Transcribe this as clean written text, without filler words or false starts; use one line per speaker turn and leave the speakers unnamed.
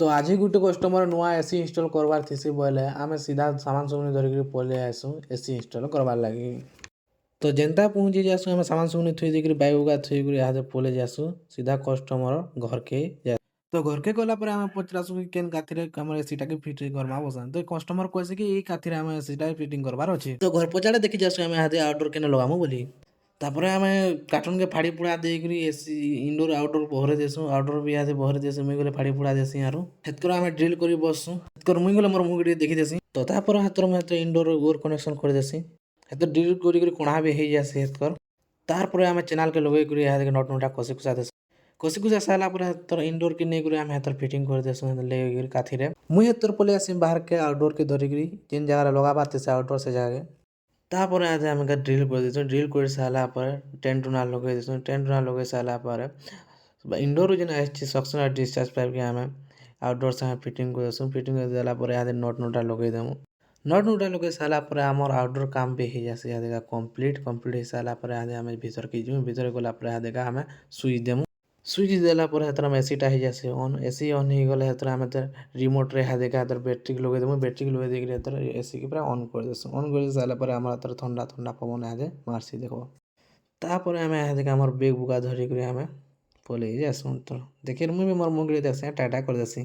ତ ଆଜି ଗୁଟେ କଷ୍ଟମର୍ ନୂଆ ଏସି ଇନଷ୍ଟଲ୍ କରବାର୍ ଥିସି ବୋଇଲେ ଆମେ ସିଧା ସାମାନ୍ ସୁମନି ଧରିକିରି ପଲେଇ ଆଏସୁଁ ଏସି ଇନଷ୍ଟଲ୍ କରବାର୍ ଲାଗି। ତ ଯେନ୍ତା ପହଞ୍ଚି ଯାଏସୁଁ ଆମେ ସାମାନ୍ ସୁମନି ଥୁଇ ଦେଇକିରି ବାଇକ୍ ବୁଗା ଥୁଇକିରି ଇହାଦେ ପଲେଇ ଯାଏସୁଁ ସିଧା କଷ୍ଟମର୍ ଘର୍କେ ତ ଘର୍କେ ଗଲା ପରେ ଆମେ ପଚ୍ରାସୁଁ କି କେନ୍ କାଥିରେ ଆମର୍ ଏସିଟାକେ ଫିଟିଂ କର୍ମା ବୋଲସନ୍। ତ କଷ୍ଟମର୍ କହେସି କି ଇ କାଥିରେ ଆମେ ଏସିଟା ଫିଟିଂ କରବାର୍ ଅଛେ। ତ ଘର୍ ପଛଆଡ଼େ ଦେଖି ଯାଏସୁଁ ଆମେ ଇହାଦେ ଆଉଟଡୋର୍ କେନେ ଲଗାମୁ ବୋଲି। ତାପରେ ଆମେ କାର୍ଟୁନ୍କେ ଫାଡ଼ି ଫୁଡ଼ା ଦେଇକିରି ଏସି ଇନଡୋର୍ ଆଉଟଡୋର୍ ବହରେଇ ଦେସୁଁ। ଆଉଟଡୋର୍ ବି ଇହାଦେ ବହରେଇ ଦେସୁଁ ମୁଇଁ ଗଲେ ଫାଡ଼ି ଫୁଡ଼ା ଦେସିଁ ଆରୁ। ହେତ୍କର ଆମେ ଡ୍ରିଲ୍ କରି ବସ୍ସୁଁ। ହେତ୍କର ମୁଇଁ ଗଲେ ମୋର୍ ମୁହଁକେ ଟିକେ ଦେଖିଦେସିଁ। ତ ତାପରେ ହେଥର ମୁଇଁ ହେତେ ଇନଡୋର୍ ବୋର୍ କନେକ୍ସନ୍ କରିଦେସିଁ। ହେତେ ଡ୍ରିଲ୍ କରିକିରି କଣା ବି ହେଇଯାଏସି ହେତ୍କର। ତାର୍ ପରେ ଆମେ ଚେନାଲ୍କେ ଲଗେଇକିରି ଇହାଦେ ନଟ୍ ନୁଟା କଷି କୁଷା ଦେସୁଁ। କଷି କୁଷା ସାର୍ଲା ପରେ ହେଥର ଇନଡୋର୍କେ ନେଇକିରି ଆମେ ହେଥର ଫିଟିଂ କରିଦେସୁଁ ଲେଗେଇକିରି କାଥିରେ। ମୁଇଁ ହେଥର ପଲେଇ ଆଏସିଁ ବାହାର୍କେ ଆଉଟଡୋର୍କେ ଧରିକିରି ଯେନ୍ ଜାଗାରେ ଲଗାବାର୍ ଥିସି ଆଉଟଡୋର୍ ସେ ଜାଗାକେ। ତାପରେ ଇହାଦେ ଆମେ ଡ୍ରିଲ୍ କରିଦେସୁଁ। ଡ୍ରିଲ୍ କରି ସାର୍ଲା ପରେ ଟେନ୍ ଟୁନା ଲଗେଇ ଦେସୁଁ। ଟେନ୍ ଟୁନା ଲଗେଇ ସାର୍ଲା ପରେ ଇନଡୋର୍ରୁ ଯେନ୍ ଆସିଛେ ସକ୍ସନ୍ ଆର୍ ଡିସଚାର୍ଜ୍ ପାଇପ୍କେ ଆମେ ଆଉଟଡୋର୍ ସାଙ୍ଗେ ଫିଟିଂ କରିଦେସୁଁ। ଫିଟିଂ କରିଦେଲା ପରେ ଇହାଦେ ନଟ୍ ନୁଟା ଲଗେଇଦେମୁ। ନଟ୍ ନୁଟା ଲଗେଇ ସାର୍ଲା ପରେ ଆମର୍ ଆଉଟଡୋର୍ କାମ୍ ବି ହେଇଯାଏସି ଇହାଦେକା କମ୍ପ୍ଲିଟ୍ ହେଇ ସାର୍ଲା ପରେ ଇହାଦେ ଆମେ ଭିତର୍କେ ଯିମୁ। ଭିତ୍ରେ ଗଲା ପରେ ଇହାଦେକା ଆମେ ସୁଇଚ୍ ଦେମୁ। ସୁଇଚ୍ ଦେଲା ପରେ ହେଥର ଆମେ ଏସିଟା ହେଇଯାଏସି ଅନ୍। ଏସି ଅନ୍ ହେଇଗଲେ ହେଥର ଆମେ ରିମୋଟ୍ରେ ଇହାଦେକା ହେଥର ବ୍ୟାଟେରୀକେ ଲଗେଇଦେମୁ। ବ୍ୟାଟେରୀକେ ଲଗେଇ ଦେଇକିରି ହେଥର ଏସିକେ ପୁରା ଅନ୍ କରିଦେସୁଁ। ଅନ୍ କରି ସାର୍ଲା ପରେ ଆମର୍ ହେଥର ଥଣ୍ଡା ଥଣ୍ଡା ପବନ୍ ଇହାଦେ ମାର୍ସି ଦେଖ୍ବ। ତାପରେ ଆମେ ଇହାଦେକା ଆମର୍ ବେଗ୍ ବୁଗା ଧରିକିରି ଆମେ ପଲେଇ ଯାଏସୁଁ। ତ ଦେଖିକରି ମୁଇଁ ବି ମୋର୍ ମୁହଁକେ ଟିକେ ଦେଖ୍ସିଁ ଟାଟା କରିଦେସିଁ।